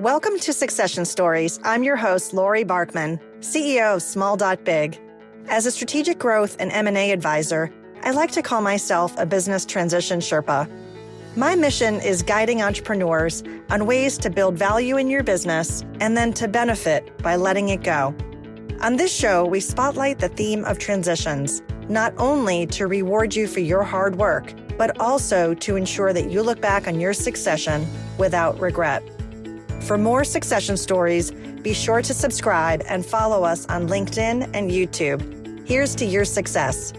Welcome to Succession Stories. I'm your host, Laurie Barkman, CEO of Small.Big. As a strategic growth and M&A advisor, I like to call myself a business transition Sherpa. My mission is guiding entrepreneurs on ways to build value in your business and then to benefit by letting it go. On this show, we spotlight the theme of transitions, not only to reward you for your hard work, but also to ensure that you look back on your succession without regret. For more succession stories, be sure to subscribe and follow us on LinkedIn and YouTube. Here's to your success.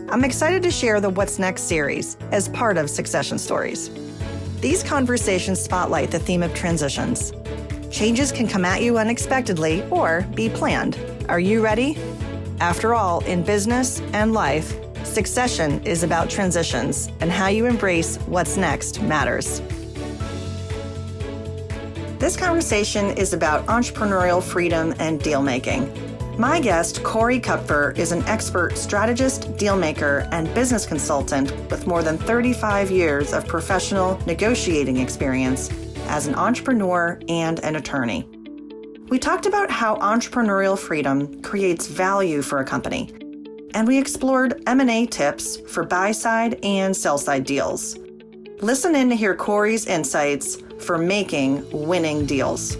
I'm excited to share the What's Next series as part of Succession Stories. These conversations spotlight the theme of transitions. Changes can come at you unexpectedly or be planned. Are you ready? After all, in business and life, succession is about transitions, and how you embrace what's next matters. This conversation is about entrepreneurial freedom and deal making. My guest, Corey Kupfer, is an expert strategist, deal maker, and business consultant with more than 35 years of professional negotiating experience as an entrepreneur and an attorney. We talked about how entrepreneurial freedom creates value for a company, and we explored M&A tips for buy-side and sell-side deals. Listen in to hear Corey's insights for making winning deals.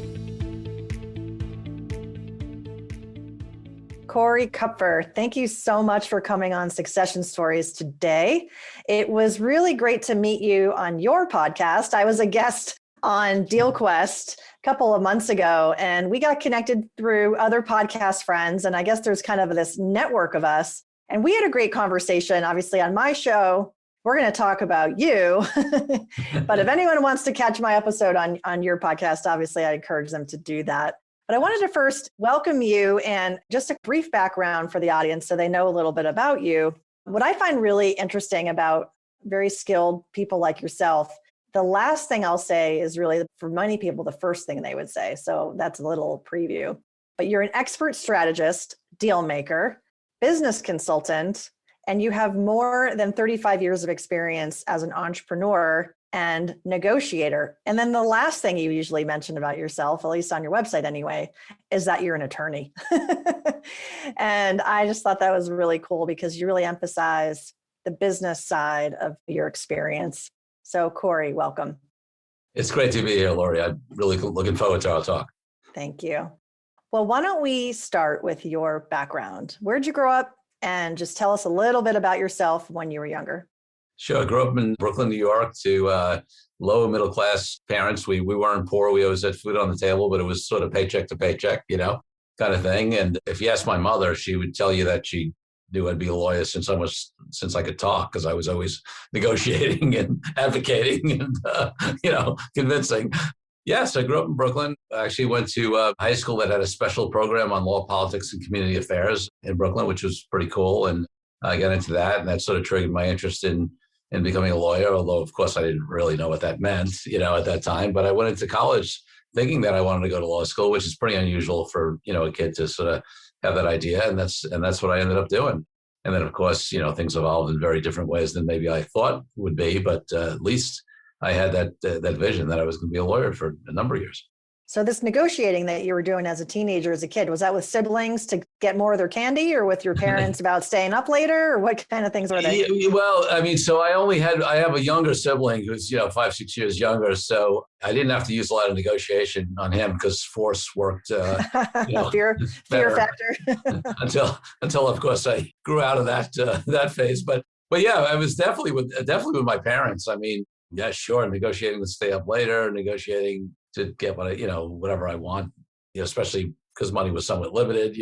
Corey Kupfer, thank you so much for coming on Succession Stories today. It was really great to meet you on your podcast. I was a guest on DealQuest a couple of months ago, and we got connected through other podcast friends. And I guess there's kind of this network of us. And we had a great conversation. Obviously, on my show, we're going to talk about you. But if anyone wants to catch my episode on your podcast, obviously, I encourage them to do that. But I wanted to first welcome you and just a brief background for the audience so they know a little bit about you. What I find really interesting about very skilled people like yourself, the last thing I'll say is really, for many people, the first thing they would say. So that's a little preview. But you're an expert strategist, deal maker, business consultant, and you have more than 35 years of experience as an entrepreneur and negotiator. And then the last thing you usually mention about yourself, at least on your website anyway, is that you're an attorney. And I just thought that was really cool because you really emphasize the business side of your experience. So Corey, welcome. It's great to be here, Laurie. I'm really looking forward to our talk. Thank you. Well, why don't we start with your background? Where'd you grow up? And just tell us a little bit about yourself when you were younger. Sure. I grew up in Brooklyn, New York, to low and middle class parents. We weren't poor. We always had food on the table, but it was sort of paycheck to paycheck, kind of thing. And if you ask my mother, she would tell you that she knew I'd be a lawyer since I could talk, because I was always negotiating and advocating and, convincing. Yes, I grew up in Brooklyn. I actually went to a high school that had a special program on law, politics, and community affairs in Brooklyn, which was pretty cool. And I got into that, and that sort of triggered my interest in becoming a lawyer, although, of course, I didn't really know what that meant, at that time. But I went into college thinking that I wanted to go to law school, which is pretty unusual for, a kid to sort of have that idea. And that's what I ended up doing. And then, of course, things evolved in very different ways than maybe I thought would be, but at least I had that vision that I was going to be a lawyer for a number of years. So this negotiating that you were doing as a teenager, as a kid, was that with siblings to get more of their candy, or with your parents about staying up later, or what kind of things were they? Well, so I have a younger sibling who's, 5-6 years younger. So I didn't have to use a lot of negotiation on him because force worked, fear factor. until of course I grew out of that phase. But yeah, I was definitely with my parents. I mean, yeah, sure. Negotiating to stay up later, negotiating to get whatever I want, especially because money was somewhat limited.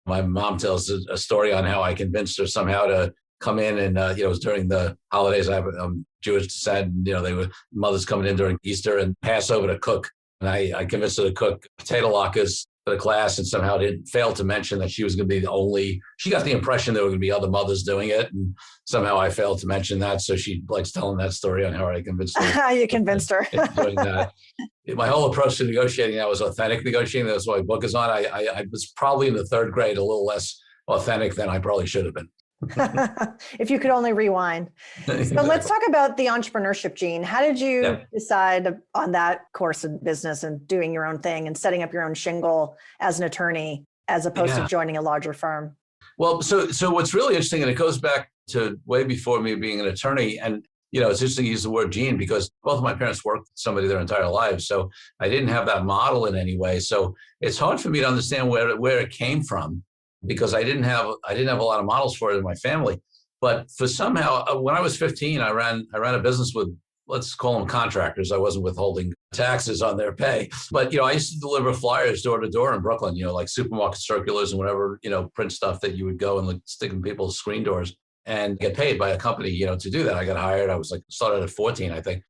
My mom tells a story on how I convinced her somehow to come in, and it was during the holidays. I'm Jewish descent, and mothers coming in during Easter and Passover to cook, and I convinced her to cook potato latkes for the class, and somehow didn't fail to mention that she was going to be the only. She got the impression there were going to be other mothers doing it, and somehow I failed to mention that. So she likes telling that story on how I convinced her. You convinced her. Doing that. My whole approach to negotiating now was authentic negotiating. That's what my book is on. I was probably in the third grade a little less authentic than I probably should have been. If you could only rewind. So let's talk about the entrepreneurship gene. How did you decide on that course of business and doing your own thing and setting up your own shingle as an attorney, as opposed to joining a larger firm? Well, so what's really interesting, and it goes back to way before me being an attorney, and it's interesting to use the word gene because both of my parents worked with somebody their entire lives. So I didn't have that model in any way. So it's hard for me to understand where it came from because I didn't have a lot of models for it in my family. But for somehow, when I was 15, I ran a business with, let's call them contractors. I wasn't withholding taxes on their pay. But, I used to deliver flyers door to door in Brooklyn, like supermarket circulars and whatever, print stuff that you would go and stick in people's screen doors and get paid by a company, to do that. I got hired. I was started at 14, I think,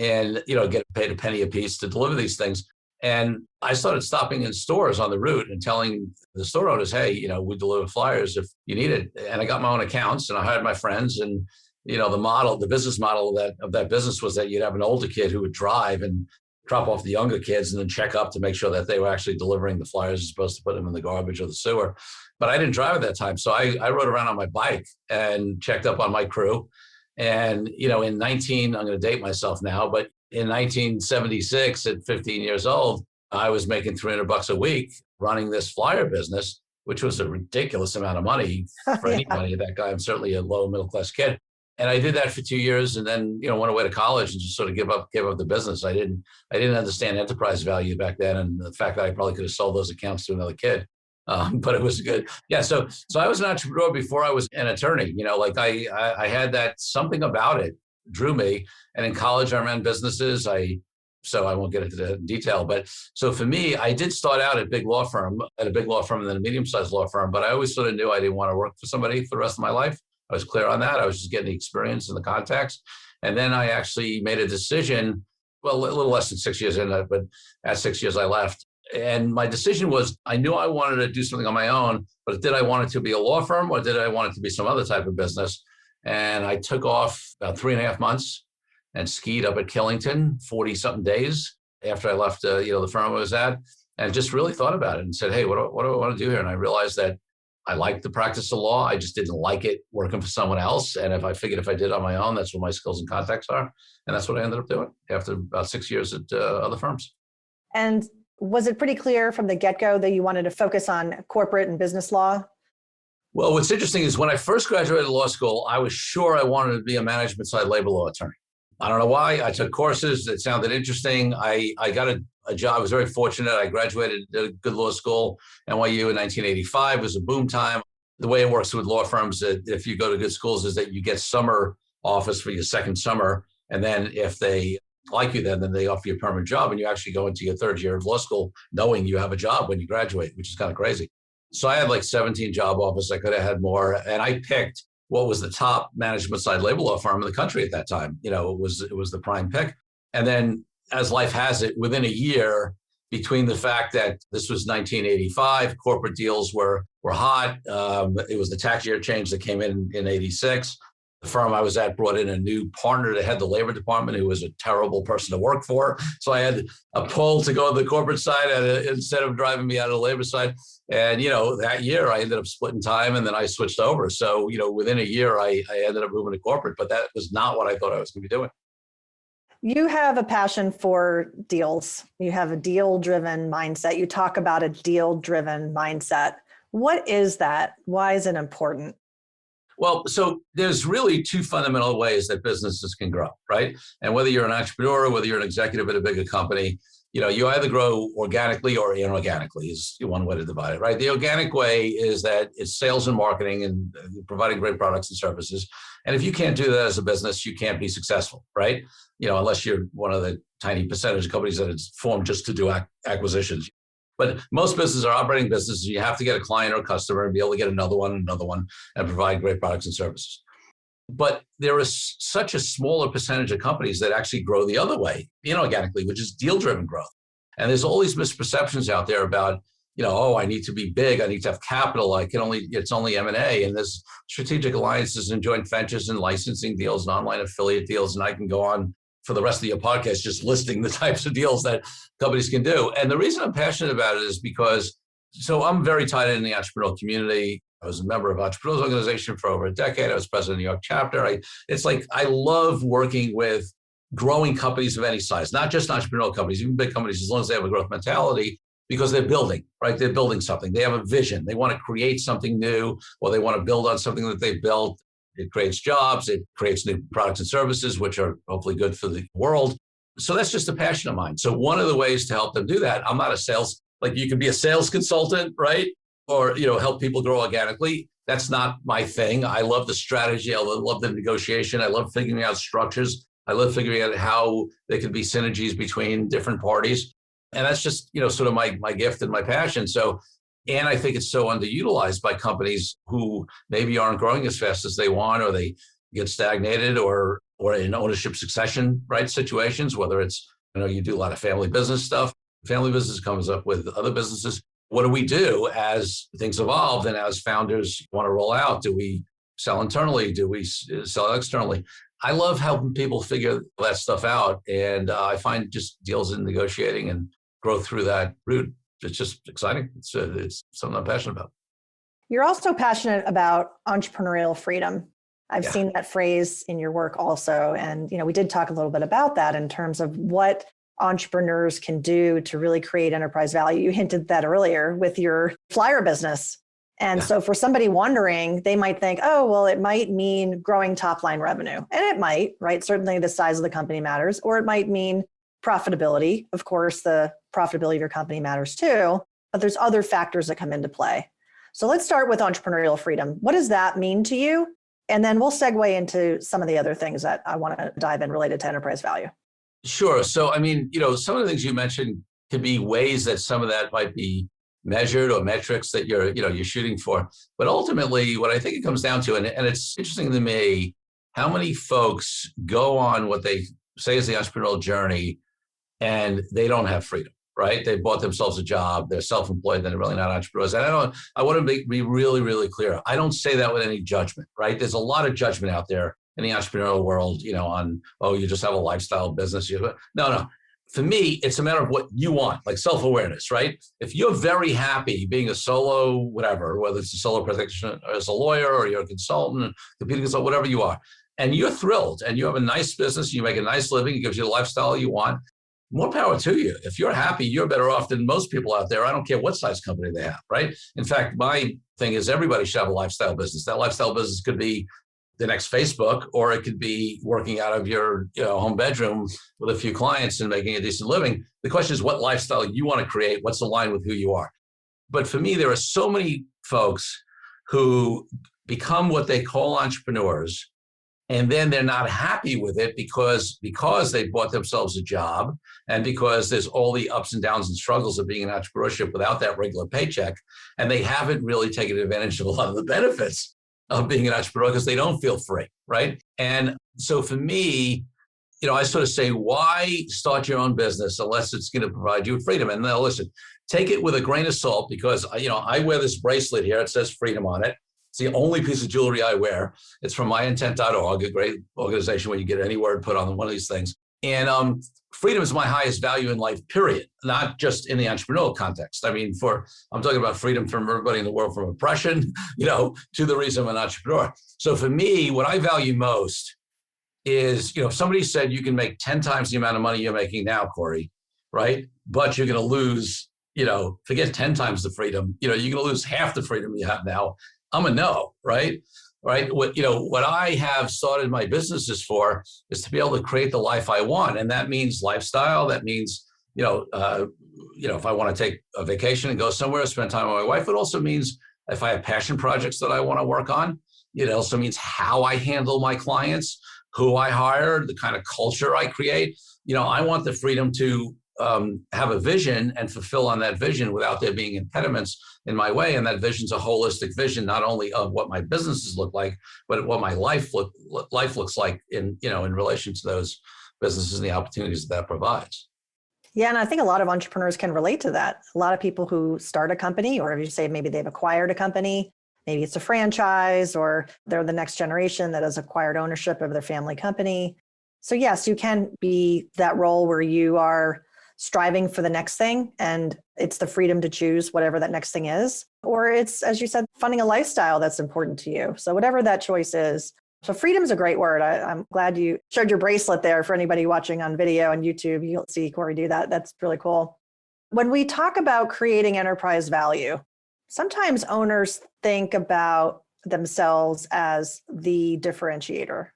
and, get paid a penny a piece to deliver these things. And I started stopping in stores on the route and telling the store owners, hey, we deliver flyers if you need it. And I got my own accounts and I hired my friends. And, the business model of that business was that you'd have an older kid who would drive and drop off the younger kids and then check up to make sure that they were actually delivering the flyers as opposed to put them in the garbage or the sewer. But I didn't drive at that time. So I rode around on my bike and checked up on my crew. And, I'm going to date myself now, but in 1976 at 15 years old, I was making $300 a week running this flyer business, which was a ridiculous amount of money for anybody at that guy. I'm certainly a low middle class kid. And I did that for 2 years and then, went away to college and just sort of gave up the business. I didn't understand enterprise value back then. And the fact that I probably could have sold those accounts to another kid. But it was good. Yeah. So I was an entrepreneur before I was an attorney, I had that something about it drew me. And in college, I ran businesses. So I won't get into the detail, but so for me, I did start out at a big law firm and then a medium-sized law firm, but I always sort of knew I didn't want to work for somebody for the rest of my life. I was clear on that. I was just getting the experience and the contacts. And then I actually made a decision, well, a little less than 6 years in it, but at 6 years I left. And my decision was, I knew I wanted to do something on my own, but did I want it to be a law firm or did I want it to be some other type of business? And I took off about 3.5 months and skied up at Killington 40 something days after I left, the firm I was at, and just really thought about it and said, hey, what do I want to do here? And I realized that I liked the practice of law. I just didn't like it working for someone else. And if I did it on my own, that's what my skills and contacts are. And that's what I ended up doing after about 6 years at other firms. And was it pretty clear from the get-go that you wanted to focus on corporate and business law? Well, what's interesting is when I first graduated law school, I was sure I wanted to be a management side labor law attorney. I don't know why. I took courses. It sounded interesting. I got a job. I was very fortunate. I graduated a good law school. NYU in 1985 was a boom time. The way it works with law firms, if you go to good schools, is that you get summer office for your second summer. And then if they like you, then they offer you a permanent job. And you actually go into your third year of law school knowing you have a job when you graduate, which is kind of crazy. So I had 17 job offers. I could have had more. And I picked what was the top management side labor law firm in the country at that time. It was the prime pick. And then as life has it, within a year, between the fact that this was 1985, corporate deals were hot. It was the tax year change that came in 86. The firm I was at brought in a new partner to head the labor department who was a terrible person to work for. So I had a pull to go to the corporate side instead of driving me out of the labor side. And, that year I ended up splitting time and then I switched over. So, within a year, I ended up moving to corporate, but that was not what I thought I was going to be doing. You have a passion for deals. You have a deal-driven mindset. You talk about a deal-driven mindset. What is that? Why is it important? Well, so there's really two fundamental ways that businesses can grow, right? And whether you're an entrepreneur, whether you're an executive at a bigger company, you either grow organically or inorganically is one way to divide it, right? The organic way is that it's sales and marketing and providing great products and services. And if you can't do that as a business, you can't be successful, right? Unless you're one of the tiny percentage of companies that is formed just to do acquisitions. But most businesses are operating businesses. You have to get a client or a customer and be able to get another one, and provide great products and services. But there is such a smaller percentage of companies that actually grow the other way, inorganically, which is deal-driven growth. And there's all these misperceptions out there about, I need to be big, I need to have capital, it's only M&A, and there's strategic alliances and joint ventures and licensing deals and online affiliate deals, and I can go on for the rest of your podcast just listing the types of deals that companies can do. And the reason I'm passionate about it is because, so I'm very tied in the entrepreneurial community. I was a member of Entrepreneurial Organization for over a decade. I was president of the New York chapter. It's like I love working with growing companies of any size, not just entrepreneurial companies, even big companies, as long as they have a growth mentality, because they're building, right? They're building something. They have a vision. They want to create something new, or they want to build on something that they've built. It creates jobs. It creates new products and services, which are hopefully good for the world. So that's just a passion of mine. So one of the ways to help them do that, I'm not a sales, like you could be a sales consultant, right? Or, help people grow organically. That's not my thing. I love the strategy. I love the negotiation. I love figuring out structures. I love figuring out how there could be synergies between different parties. And that's just, sort of my gift and my passion. So, and I think it's so underutilized by companies who maybe aren't growing as fast as they want, or they get stagnated, or in ownership succession, right, situations, whether it's, you do a lot of family business stuff. Family business comes up with other businesses. What do we do as things evolve and as founders want to roll out? Do we sell internally? Do we sell externally? I love helping people figure that stuff out. And I find just deals in negotiating and growth through that route. It's just exciting. It's something I'm passionate about. You're also passionate about entrepreneurial freedom. I've seen that phrase in your work also. And, we did talk a little bit about that in terms of what entrepreneurs can do to really create enterprise value. You hinted that earlier with your flyer business. And so for somebody wondering, they might think, oh, well, it might mean growing top line revenue. And it might, right? Certainly the size of the company matters, or it might mean profitability. Of course, the profitability of your company matters too, but there's other factors that come into play. So let's start with entrepreneurial freedom. What does that mean to you? And then we'll segue into some of the other things that I want to dive in related to enterprise value. Sure. So, some of the things you mentioned could be ways that some of that might be measured, or metrics that you're shooting for. But ultimately, what I think it comes down to, and it's interesting to me, how many folks go on what they say is the entrepreneurial journey and they don't have freedom, right? They bought themselves a job, they're self-employed, then they're really not entrepreneurs. And I want to be really, really clear. I don't say that with any judgment, right? There's a lot of judgment out there in the entrepreneurial world, on, you just have a lifestyle business. No. For me, it's a matter of what you want, like self-awareness, right? If you're very happy being a solo, whatever, whether it's a solo practitioner as a lawyer, or you're a consultant, computer consultant, whatever you are, and you're thrilled and you have a nice business, you make a nice living, it gives you the lifestyle you want, more power to you. If you're happy, you're better off than most people out there. I don't care what size company they have, right? In fact, my thing is everybody should have a lifestyle business. That lifestyle business could be the next Facebook, or it could be working out of your home bedroom with a few clients and making a decent living. The question is what lifestyle you want to create, what's aligned with who you are. But for me, there are so many folks who become what they call entrepreneurs, and then they're not happy with it because they bought themselves a job, and because there's all the ups and downs and struggles of being in entrepreneurship without that regular paycheck, and they haven't really taken advantage of a lot of the benefits of being an entrepreneur because they don't feel free, right? And so for me, I sort of say, why start your own business unless it's going to provide you with freedom? And now listen, take it with a grain of salt, because, I wear this bracelet here. It says freedom on it. It's the only piece of jewelry I wear. It's from myintent.org, a great organization where you get any word put on one of these things. And freedom is my highest value in life, period, not just in the entrepreneurial context. I'm talking about freedom from everybody in the world, from oppression, to the reason I'm an entrepreneur. So for me, what I value most is, if somebody said you can make 10 times the amount of money you're making now, Corey, right? But you're going to lose, forget 10 times the freedom, you're going to lose half the freedom you have now. I'm a no, right? Right. What I have started my businesses for is to be able to create the life I want. And that means lifestyle. That means, if I want to take a vacation and go somewhere, spend time with my wife. It also means if I have passion projects that I want to work on, it also means how I handle my clients, who I hire, the kind of culture I create. I want the freedom to have a vision and fulfill on that vision without there being impediments in my way. And that vision's a holistic vision, not only of what my businesses look like, but what my life looks like in relation to those businesses and the opportunities that provides. Yeah. And I think a lot of entrepreneurs can relate to that. A lot of people who start a company, or if you say maybe they've acquired a company, maybe it's a franchise, or they're the next generation that has acquired ownership of their family company. So yes, you can be that role where you are striving for the next thing, and it's the freedom to choose whatever that next thing is. Or it's, as you said, funding a lifestyle that's important to you. So whatever that choice is. So freedom is a great word. I'm glad you showed your bracelet there for anybody watching on video and YouTube. You'll see Corey do that. That's really cool. When we talk about creating enterprise value, sometimes owners think about themselves as the differentiator.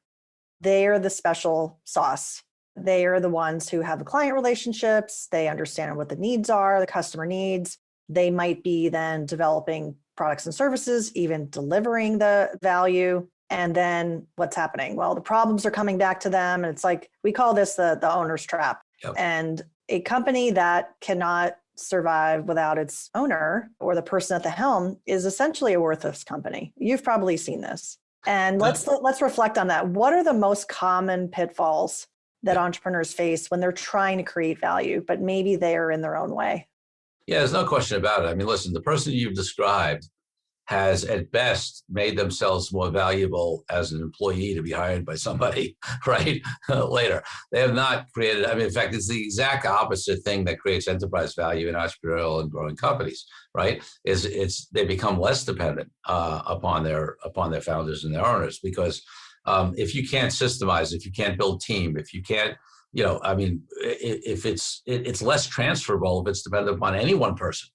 They are the special sauce. They are the ones who have the client relationships. They understand what the needs are, the customer needs. They might be then developing products and services, even delivering the value. And then what's happening? Well, the problems are coming back to them. And it's like, we call this the owner's trap. Yep. And a company that cannot survive without its owner or the person at the helm is essentially a worthless company. You've probably seen this. And let's reflect on that. What are the most common pitfalls that entrepreneurs face when they're trying to create value, but maybe they are in their own way? Yeah, there's no question about it. I mean, listen, the person you've described has at best made themselves more valuable as an employee to be hired by somebody, right? Later. They have not created, I mean, in fact, it's the exact opposite thing that creates enterprise value in entrepreneurial and growing companies, right? It's they become less dependent upon their founders and their owners, because if you can't systemize, if you can't build team, if you can't, I mean, if it's less transferable if it's dependent upon any one person,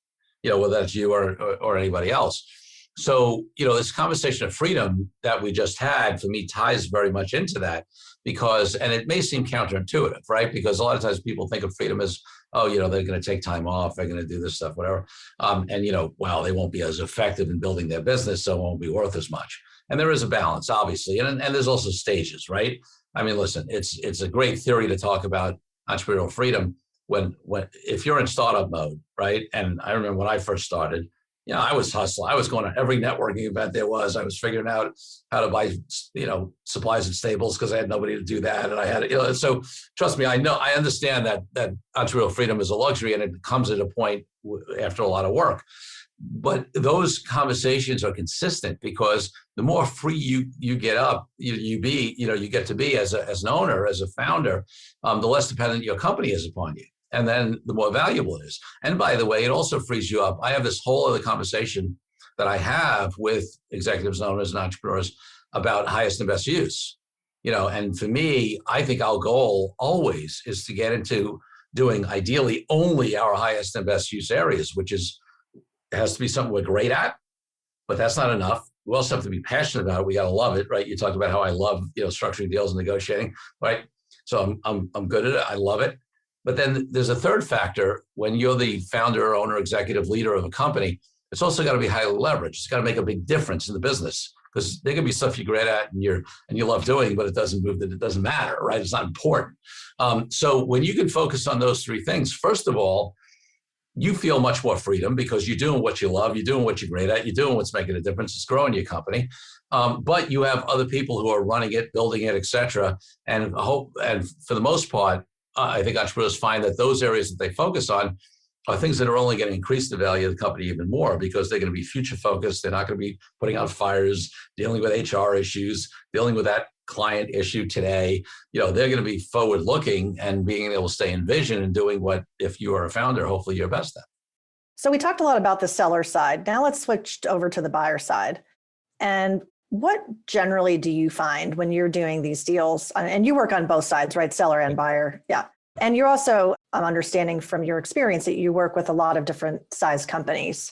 whether that's you or anybody else. So, this conversation of freedom that we just had, for me, ties very much into that, because, and it may seem counterintuitive, right? Because a lot of times people think of freedom as, they're going to take time off, they're going to do this stuff, whatever. Well, they won't be as effective in building their business, so it won't be worth as much. And there is a balance, obviously. And there's also stages, right? I mean, listen, it's a great theory to talk about entrepreneurial freedom when if you're in startup mode, right? And I remember when I first started, I was hustling. I was going to every networking event there was. I was figuring out how to buy, supplies and staples because I had nobody to do that. And I had, so trust me, I understand that entrepreneurial freedom is a luxury, and it comes at a point after a lot of work. But those conversations are consistent, because the more free you get up, you get to be as an owner, as a founder, the less dependent your company is upon you. And then the more valuable it is. And by the way, it also frees you up. I have this whole other conversation that I have with executives and owners and entrepreneurs about highest and best use. And for me, I think our goal always is to get into doing ideally only our highest and best use areas, which has to be something we're great at, but that's not enough. We also have to be passionate about it. We got to love it, right? You talked about how I love, structuring deals and negotiating, right? So I'm good at it. I love it. But then there's a third factor. When you're the founder, owner, executive leader of a company, it's also got to be highly leveraged. It's got to make a big difference in the business, because there can be stuff you're great at and you love doing, but it doesn't matter, right? It's not important. So when you can focus on those three things, first of all, you feel much more freedom, because you're doing what you love, you're doing what you're great at, you're doing what's making a difference, it's growing your company. But you have other people who are running it, building it, et cetera. And for the most part, I think entrepreneurs find that those areas that they focus on are things that are only going to increase the value of the company even more, because they're going to be future focused. They're not going to be putting out fires, dealing with HR issues, dealing with that client issue today. They're going to be forward looking and being able to stay in vision and doing what, if you are a founder, hopefully you're best at. So we talked a lot about the seller side. Now let's switch over to the buyer side. And what generally do you find when you're doing these deals? And you work on both sides, right? Seller and buyer. Yeah. And you're also, I'm understanding from your experience that you work with a lot of different size companies,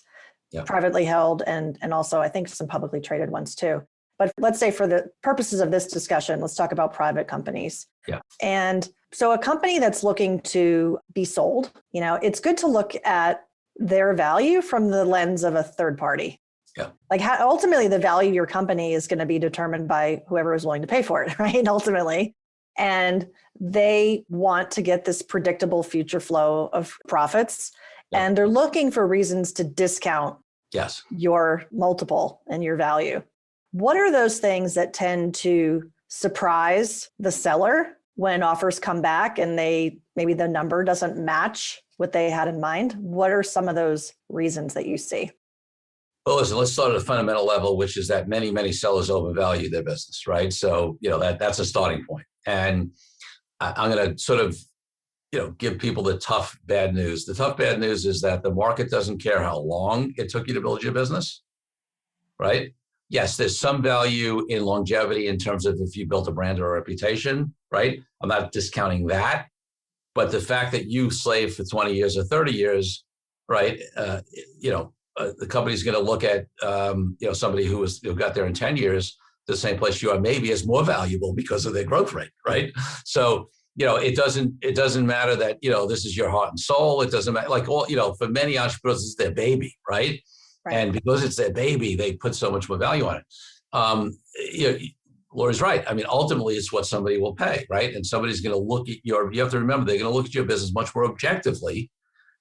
privately held and also I think some publicly traded ones too. But let's say for the purposes of this discussion, let's talk about private companies. Yeah. And so a company that's looking to be sold, it's good to look at their value from the lens of a third party. Yeah. Like ultimately the value of your company is going to be determined by whoever is willing to pay for it, right? Ultimately. And they want to get this predictable future flow of profits. Yeah. And they're looking for reasons to discount your multiple and your value. What are those things that tend to surprise the seller when offers come back and maybe the number doesn't match what they had in mind? What are some of those reasons that you see? Well, listen, let's start at a fundamental level, which is that many, many sellers overvalue their business, right? So, that's a starting point. And I'm going to sort of, give people the tough, bad news. The tough, bad news is that the market doesn't care how long it took you to build your business. right? Yes, there's some value in longevity in terms of if you built a brand or a reputation, right? I'm not discounting that, but the fact that you slaved for 20 years or 30 years, right? The company's going to look at somebody who got there in 10 years, the same place you are, maybe as more valuable because of their growth rate, right? So it doesn't matter that this is your heart and soul. It doesn't matter, like, for many entrepreneurs, it's their baby, right? Right. And because it's their baby, they put so much more value on it. Laurie's right. I mean, ultimately, it's what somebody will pay, right? And somebody's going to look at you have to remember, they're going to look at your business much more objectively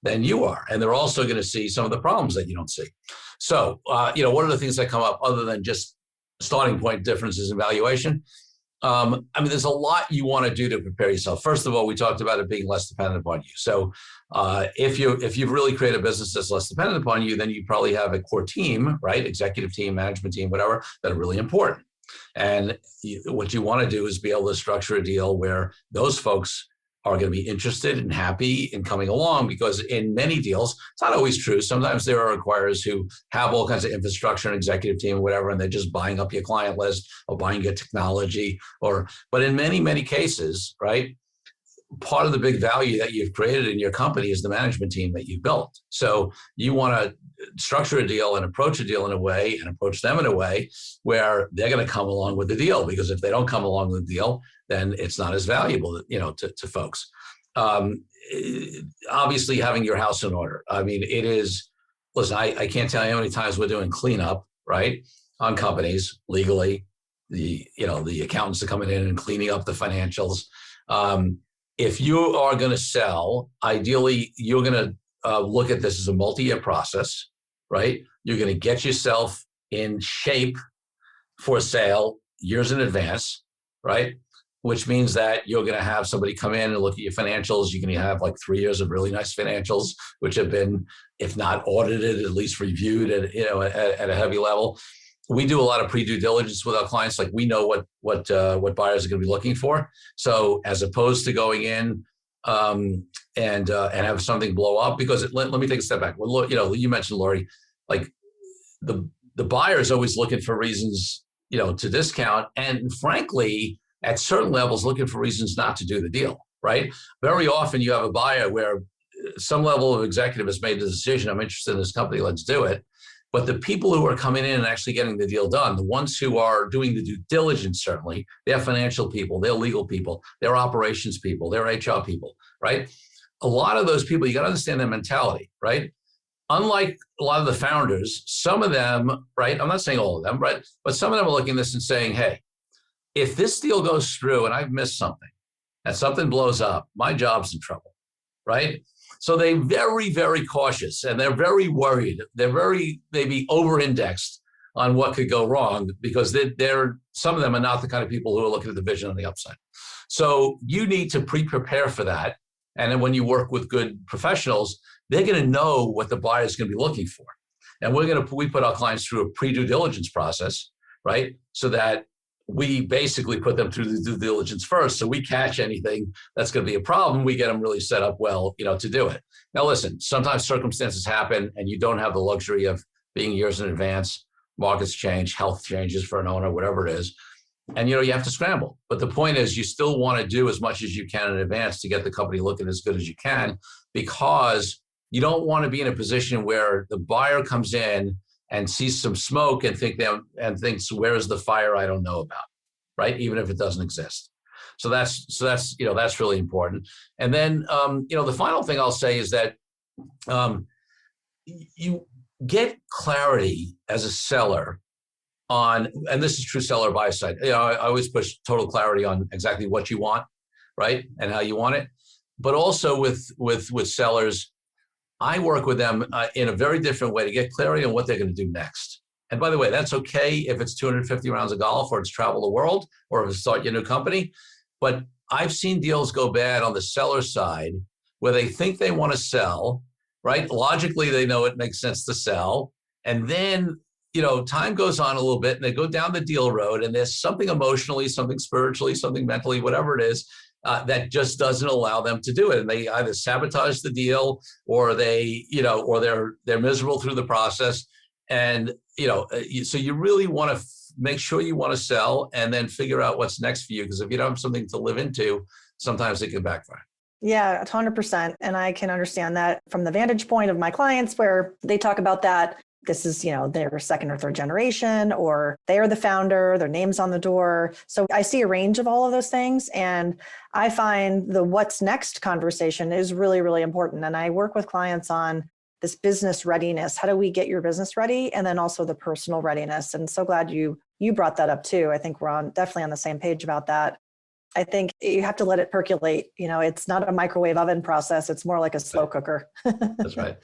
than you are. And they're also going to see some of the problems that you don't see. So, what are the things that come up other than just starting point differences in valuation? There's a lot you want to do to prepare yourself. First of all, we talked about it being less dependent upon you. So if you've really created a business that's less dependent upon you, then you probably have a core team, right? Executive team, management team, whatever, that are really important. And what you want to do is be able to structure a deal where those folks are going to be interested and happy in coming along, because in many deals, it's not always true. Sometimes there are acquirers who have all kinds of infrastructure and executive team, or whatever, and they're just buying up your client list or buying your technology. But in many, many cases, right, part of the big value that you've created in your company is the management team that you built. So you want to structure a deal and approach a deal in a way, and approach them in a way where they're going to come along with the deal. Because if they don't come along with the deal, then it's not as valuable, to folks. Obviously, having your house in order. I mean, it is. Listen, I can't tell you how many times we're doing cleanup, right, on companies legally. The accountants are coming in and cleaning up the financials. If you are going to sell, ideally, you're going to look at this as a multi-year process, right? You're going to get yourself in shape for sale years in advance, right? Which means that you're going to have somebody come in and look at your financials. You're going to have like 3 years of really nice financials, which have been, if not audited, at least reviewed at a heavy level. We do a lot of pre-due diligence with our clients. Like, we know what buyers are going to be looking for. So as opposed to going in and have something blow up, because let me take a step back. Well, you mentioned, Laurie, like the buyer is always looking for reasons, to discount, and frankly, at certain levels, looking for reasons not to do the deal. Right? Very often, you have a buyer where some level of executive has made the decision: I'm interested in this company, let's do it. But the people who are coming in and actually getting the deal done, the ones who are doing the due diligence, certainly, they're financial people, they're legal people, they're operations people, they're HR people, right? A lot of those people, you got to understand their mentality, right? Unlike a lot of the founders, some of them, right? I'm not saying all of them, right? But some of them are looking at this and saying, hey, if this deal goes through and I've missed something and something blows up, my job's in trouble, right? So they're very, very cautious, and they're very worried. They're very maybe over-indexed on what could go wrong, because they're some of them are not the kind of people who are looking at the vision on the upside. So you need to prepare for that. And then when you work with good professionals, they're going to know what the buyer is going to be looking for. And we put our clients through a pre-due diligence process, right? So that we basically put them through the due diligence first. So we catch anything that's going to be a problem, we get them really set up well, to do it. Now, listen, sometimes circumstances happen and you don't have the luxury of being years in advance. Markets change, health changes for an owner, whatever it is. And, you have to scramble. But the point is, you still want to do as much as you can in advance to get the company looking as good as you can, because you don't want to be in a position where the buyer comes in and sees some smoke and thinks, where's the fire I don't know about, right? Even if it doesn't exist. So that's really important. And then the final thing I'll say is that you get clarity as a seller on, and this is true seller buy side. I always push total clarity on exactly what you want, right, and how you want it. But also with sellers, I work with them in a very different way to get clarity on what they're going to do next. And by the way, that's okay if it's 250 rounds of golf, or it's travel the world, or if it's start your new company. But I've seen deals go bad on the seller side where they think they want to sell, right? Logically, they know it makes sense to sell. And then, time goes on a little bit and they go down the deal road, and there's something emotionally, something spiritually, something mentally, whatever it is, that just doesn't allow them to do it. And they either sabotage the deal, or they're miserable through the process. And, so you really want to make sure you want to sell and then figure out what's next for you. Because if you don't have something to live into, sometimes it can backfire. Yeah, 100%. And I can understand that from the vantage point of my clients where they talk about that. This is, their second or third generation, or they are the founder, their name's on the door. So I see a range of all of those things. And I find the what's next conversation is really, really important. And I work with clients on this business readiness. How do we get your business ready? And then also the personal readiness. And so glad you brought that up too. I think we're definitely on the same page about that. I think you have to let it percolate. It's not a microwave oven process. It's more like a slow cooker. That's right.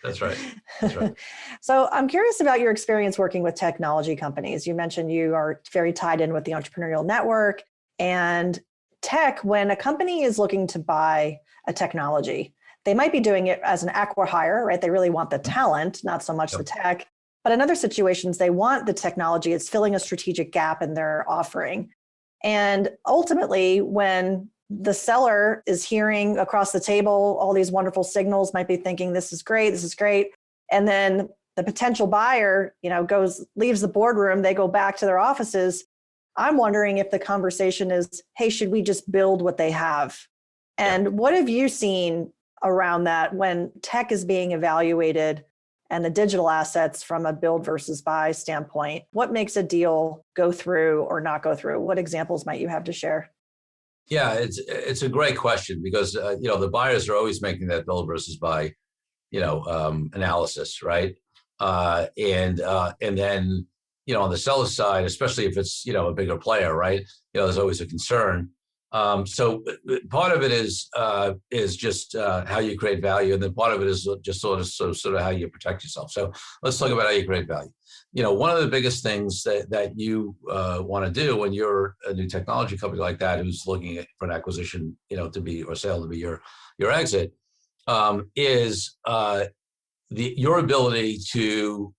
So I'm curious about your experience working with technology companies. You mentioned you are very tied in with the Entrepreneurial Network and tech. When a company is looking to buy a technology, they might be doing it as an acqui-hire, right? They really want the talent, not so much the tech. But in other situations, they want the technology. It's filling a strategic gap in their offering. And ultimately, when the seller is hearing across the table all these wonderful signals, might be thinking, this is great. And then the potential buyer, leaves the boardroom, they go back to their offices. I'm wondering if the conversation is, hey, should we just build what they have? And what have you seen around that when tech is being evaluated and the digital assets from a build versus buy standpoint? What makes a deal go through or not go through? What examples might you have to share? Yeah, it's a great question because the buyers are always making that build versus buy, analysis, right? And then on the seller side, especially if it's a bigger player, right? There's always a concern. So part of it is just how you create value, and then part of it is just sort of how you protect yourself. So let's talk about how you create value. One of the biggest things that you want to do when you're a new technology company like that who's looking for an acquisition, to be or sale to be your exit, is your ability to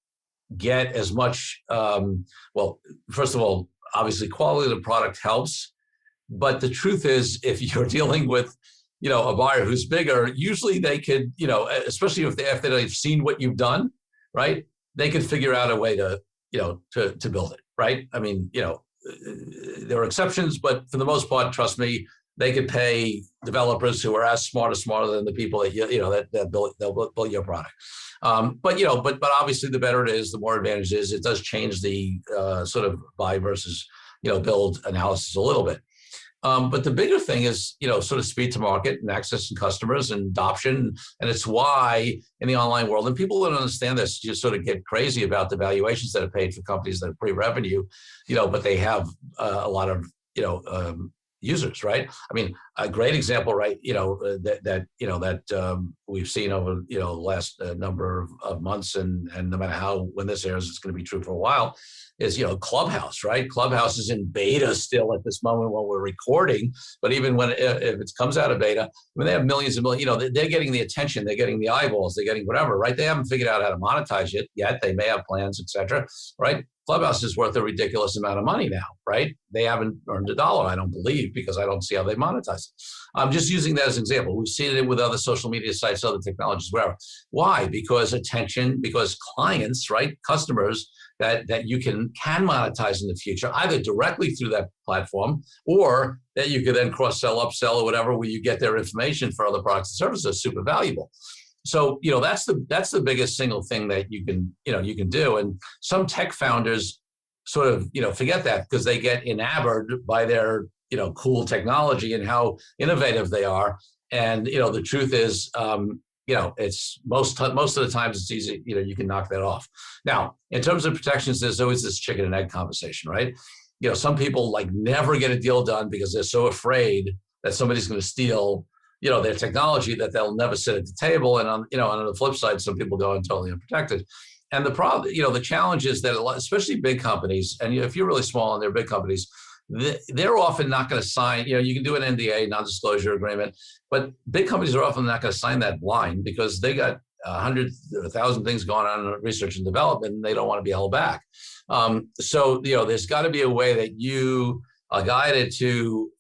get as much. Well, first of all, obviously, quality of the product helps. But the truth is, if you're dealing with, a buyer who's bigger, usually they could, especially after they've seen what you've done, right? They could figure out a way to, to build it, right? I mean, there are exceptions, but for the most part, trust me, they could pay developers who are as smarter than the people that they'll build your product. But obviously, the better it is, the more advantage it is. It does change the sort of buy versus build analysis a little bit. But the bigger thing is, sort of speed to market and access to customers and adoption. And it's why in the online world, and people don't understand this, just sort of get crazy about the valuations that are paid for companies that are pre-revenue, but they have a lot of, users, right? I mean, a great example, right? That we've seen over, the last number of months, and no matter when this airs, it's going to be true for a while, is, Clubhouse, right? Clubhouse is in beta still at this moment when we're recording, but even if it comes out of beta, when they have millions and millions, they're getting the attention, they're getting the eyeballs, they're getting whatever, right? They haven't figured out how to monetize it yet. They may have plans, etc., right? Clubhouse is worth a ridiculous amount of money now, right? They haven't earned $1, I don't believe, because I don't see how they monetize it. I'm just using that as an example. We've seen it with other social media sites, other technologies, whatever. Why? Because clients, right? Customers that you can monetize in the future, either directly through that platform, or that you could then cross-sell, upsell, or whatever, where you get their information for other products and services, super valuable. So, that's the biggest single thing that you can do. And some tech founders sort of, forget that because they get enamored by their, cool technology and how innovative they are. And, the truth is, it's most of the times it's easy, you can knock that off. Now, in terms of protections, there's always this chicken and egg conversation, right? Some people never get a deal done because they're so afraid that somebody's going to steal their technology that they'll never sit at the table. And on the flip side, some people go in totally unprotected. And the problem, the challenge is that especially big companies, and if you're really small and they're big companies, they're often not going to sign, you can do an NDA, non-disclosure agreement, but big companies are often not going to sign that blind because they got 100 or 1,000 things going on in research and development, and they don't want to be held back. So, there's got to be a way that you are guided to,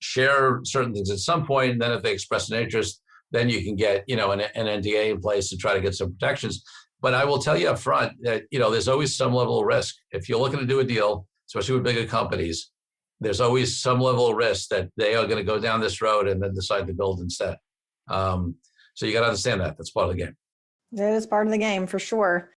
share certain things at some point, and then if they express an interest, then you can get, an NDA in place to try to get some protections. But I will tell you up front that, there's always some level of risk. If you're looking to do a deal, especially with bigger companies, there's always some level of risk that they are going to go down this road and then decide to build instead. So you got to understand that. That's part of the game. It is part of the game for sure.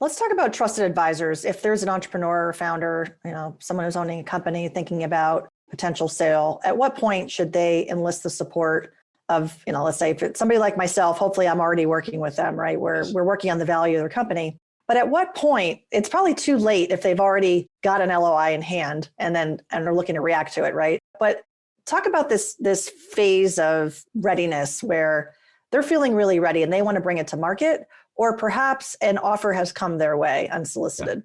Let's talk about trusted advisors. If there's an entrepreneur or founder, someone who's owning a company thinking about potential sale, at what point should they enlist the support of, let's say if it's somebody like myself, hopefully I'm already working with them, right? We're working on the value of their company. But at what point, it's probably too late if they've already got an LOI in hand and are looking to react to it, right? But talk about this phase of readiness where they're feeling really ready and they want to bring it to market, or perhaps an offer has come their way unsolicited.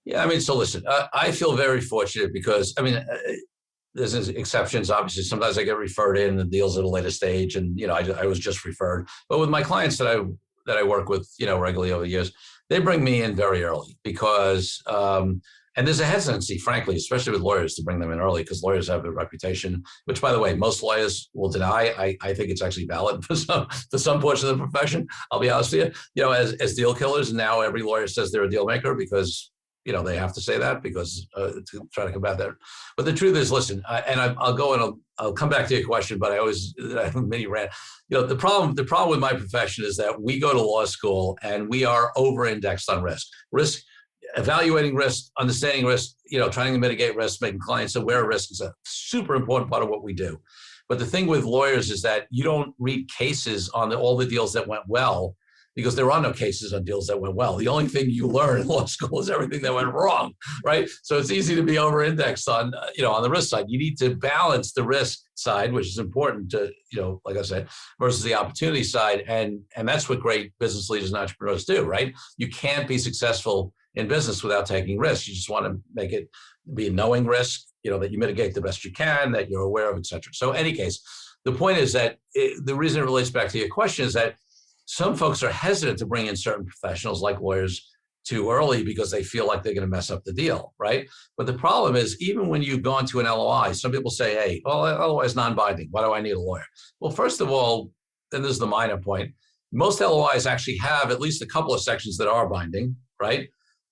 Yeah, so listen, I feel very fortunate because, there's exceptions. Obviously, sometimes I get referred in the deals at a later stage, and I was just referred. But with my clients that I work with, regularly over the years, they bring me in very early because, and there's a hesitancy, frankly, especially with lawyers, to bring them in early because lawyers have a reputation, which, by the way, most lawyers will deny. I think it's actually valid for some portion of the profession. I'll be honest with you. As deal killers, now every lawyer says they're a deal maker because they have to say that because to try to combat that. But the truth is, listen, I'll come back to your question, but I mini rant. The problem with my profession is that we go to law school and we are over-indexed on risk, evaluating risk, understanding risk, trying to mitigate risk, making clients aware of risk is a super important part of what we do. But the thing with lawyers is that you don't read cases on all the deals that went well, because there are no cases on deals that went well. The only thing you learn in law school is everything that went wrong, right? So it's easy to be over-indexed on the risk side. You need to balance the risk side, which is important to, like I said, versus the opportunity side. And that's what great business leaders and entrepreneurs do, right? You can't be successful in business without taking risks. You just want to make it be knowing risk, that you mitigate the best you can, that you're aware of, et cetera. So in any case, the point is that the reason it relates back to your question is that some folks are hesitant to bring in certain professionals like lawyers too early because they feel like they're going to mess up the deal, right? But the problem is, even when you've gone to an LOI, some people say, hey, well, LOI is non-binding. Why do I need a lawyer? Well, first of all, and this is the minor point, most LOIs actually have at least a couple of sections that are binding, right?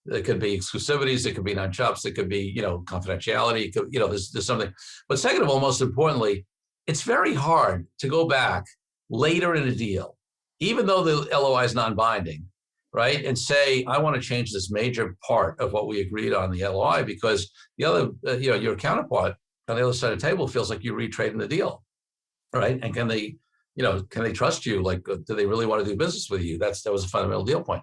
There could be exclusivities, there could be non-chops, there could be, confidentiality, there's something. But second of all, most importantly, it's very hard to go back later in a deal, even though the LOI is non-binding, right? And say, I want to change this major part of what we agreed on the LOI because the other, your counterpart on the other side of the table feels like you're retrading the deal, right? And can they trust you? Like, do they really want to do business with you? That was a fundamental deal point.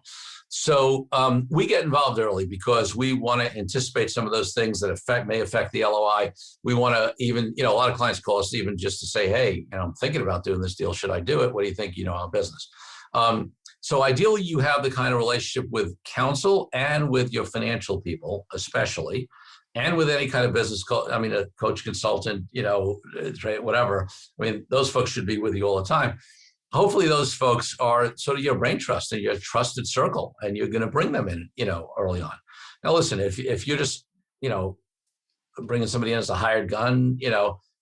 So we get involved early because we want to anticipate some of those things that may affect the LOI. We want to even, a lot of clients call us even just to say, hey, I'm thinking about doing this deal. Should I do it? What do you think? Our business. So ideally, you have the kind of relationship with counsel and with your financial people, especially, and with any kind of business, a coach, consultant, whatever. Those folks should be with you all the time. Hopefully those folks are sort of your brain trust and your trusted circle, and you're going to bring them in, early on. Now, listen, if you're just, bringing somebody in as a hired gun,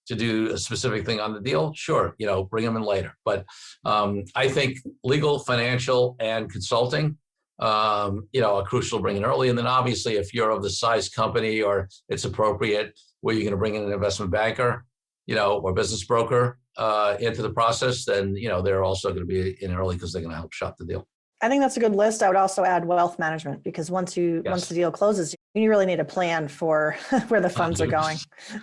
to do a specific thing on the deal, sure, bring them in later. But I think legal, financial, and consulting, are crucial to bring in early. And then obviously, if you're of the size company or it's appropriate, where you're going to bring in an investment banker, or business broker into the process, then, they're also going to be in early because they're going to help shop the deal. I think that's a good list. I would also add wealth management because once the deal closes, you really need a plan for where the funds 100%. Are going.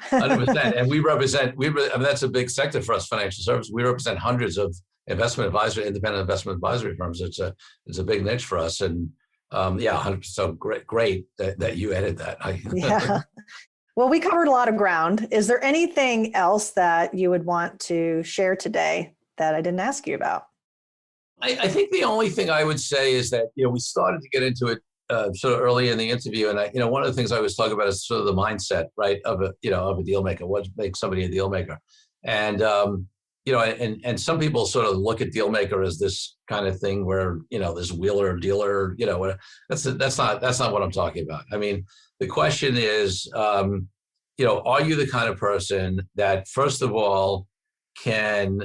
100%. And that's a big sector for us, financial services. We represent hundreds of independent investment advisory firms. It's a big niche for us. And 100%. So great that you added that. Yeah. Well, we covered a lot of ground. Is there anything else that you would want to share today that I didn't ask you about? I think the only thing I would say is that, we started to get into it sort of early in the interview. And one of the things I always talk about is sort of the mindset, right, of a deal maker. What makes somebody a deal maker? And, and some people sort of look at deal maker as this kind of thing where, this wheeler, dealer, that's not what I'm talking about. The question is, are you the kind of person that, first of all, can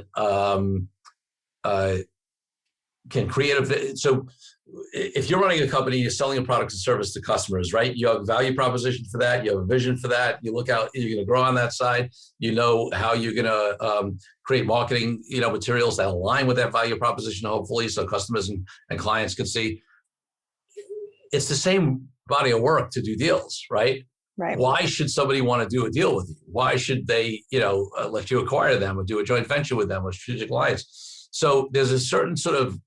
can create so if you're running a company, you're selling a product and service to customers, right? You have a value proposition for that. You have a vision for that. You look out, you're going to grow on that side. You know how you're going to create marketing, materials that align with that value proposition, hopefully, so customers and clients can see. It's the same body of work to do deals, right? Right. Why should somebody want to do a deal with you? Why should they, let you acquire them or do a joint venture with them or strategic alliance? So there's a certain sort of,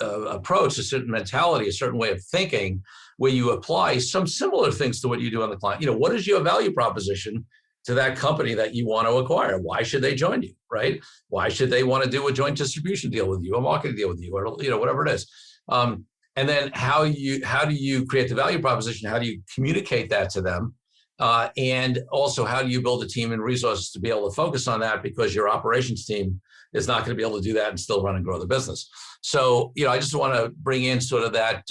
approach, a certain mentality, a certain way of thinking where you apply some similar things to what you do on the client. What is your value proposition to that company that you want to acquire? Why should they join you, right? Why should they want to do a joint distribution deal with you, a marketing deal with you, or whatever it is? And then how do you create the value proposition? How do you communicate that to them? And also, how do you build a team and resources to be able to focus on that, because your operations team is not going to be able to do that and still run and grow the business. So, I just want to bring in sort of that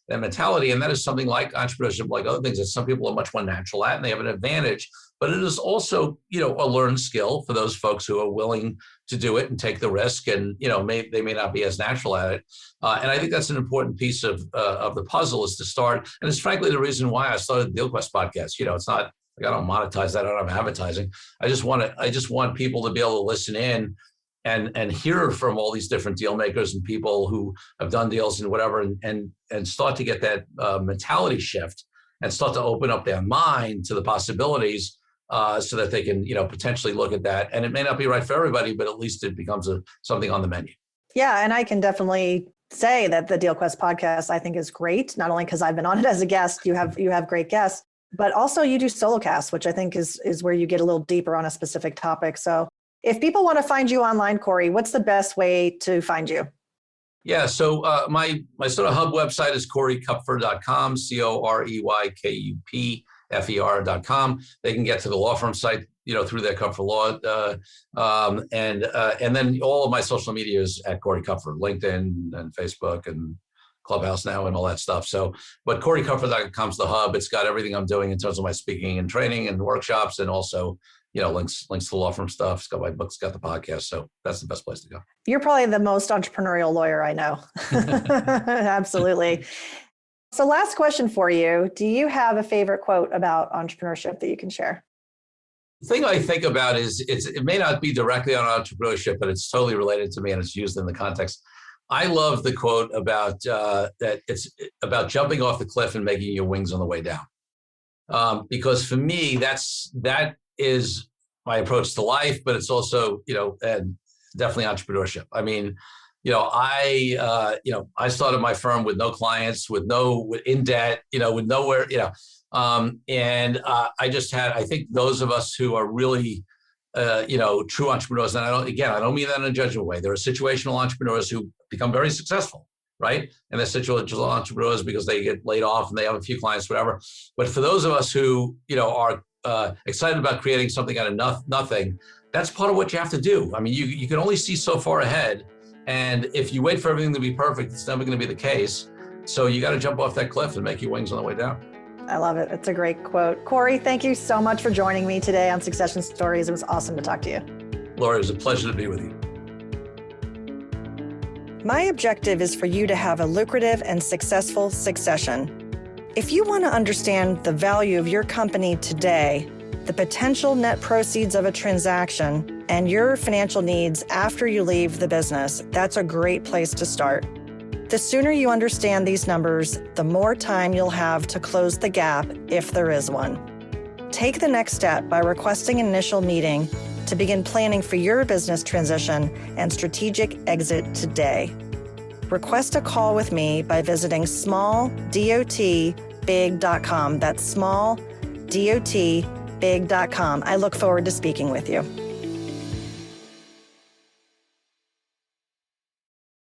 mentality, and that is something like entrepreneurship, like other things that some people are much more natural at, and they have an advantage. But it is also, a learned skill for those folks who are willing to do it and take the risk, and they may not be as natural at it. And I think that's an important piece of the puzzle, is to start. And it's frankly the reason why I started the DealQuest podcast. It's not like I don't monetize that. I don't have advertising. I just want people to be able to listen in and hear from all these different deal makers and people who have done deals and whatever, and start to get that mentality shift and start to open up their mind to the possibilities, so that they can, potentially look at that. And it may not be right for everybody, but at least it becomes something on the menu. Yeah. And I can definitely say that the DealQuest podcast, I think, is great. Not only because I've been on it as a guest, you have great guests, but also you do solo casts, which I think is where you get a little deeper on a specific topic. So if people want to find you online, Corey, what's the best way to find you? Yeah. So my sort of hub website is CoreyKupfer.com, CoreyKupfer.com. They can get to the law firm site, through their Kupfer Law. And then all of my social media is at Corey Kupfer, LinkedIn and Facebook and Clubhouse now and all that stuff. So, but CoreyKupfer.com is the hub. It's got everything I'm doing in terms of my speaking and training and workshops, and also, links to law firm stuff. It's got my books, got the podcast. So that's the best place to go. You're probably the most entrepreneurial lawyer I know. Absolutely. So last question for you. Do you have a favorite quote about entrepreneurship that you can share? The thing I think about is it may not be directly on entrepreneurship, but it's totally related to me and it's used in the context. I love the quote about that it's about jumping off the cliff and making your wings on the way down. Because for me, that is my approach to life, but it's also, and definitely entrepreneurship. I mean, I started my firm with no clients, in debt, with nowhere, and I think those of us who are really, true entrepreneurs, and I don't mean that in a judgment way. There are situational entrepreneurs who become very successful, right? And they're situational entrepreneurs because they get laid off and they have a few clients, whatever. But for those of us who, are excited about creating something out of nothing, that's part of what you have to do. I mean, you can only see so far ahead. And if you wait for everything to be perfect, it's never going to be the case. So you got to jump off that cliff and make your wings on the way down. I love it. It's a great quote. Corey, thank you so much for joining me today on Succession Stories. It was awesome to talk to you. Laurie, it was a pleasure to be with you. My objective is for you to have a lucrative and successful succession. If you want to understand the value of your company today, the potential net proceeds of a transaction, and your financial needs after you leave the business, that's a great place to start. The sooner you understand these numbers, the more time you'll have to close the gap if there is one. Take the next step by requesting an initial meeting to begin planning for your business transition and strategic exit today. Request a call with me by visiting smalldotbig.com. That's smalldotbig.com. I look forward to speaking with you.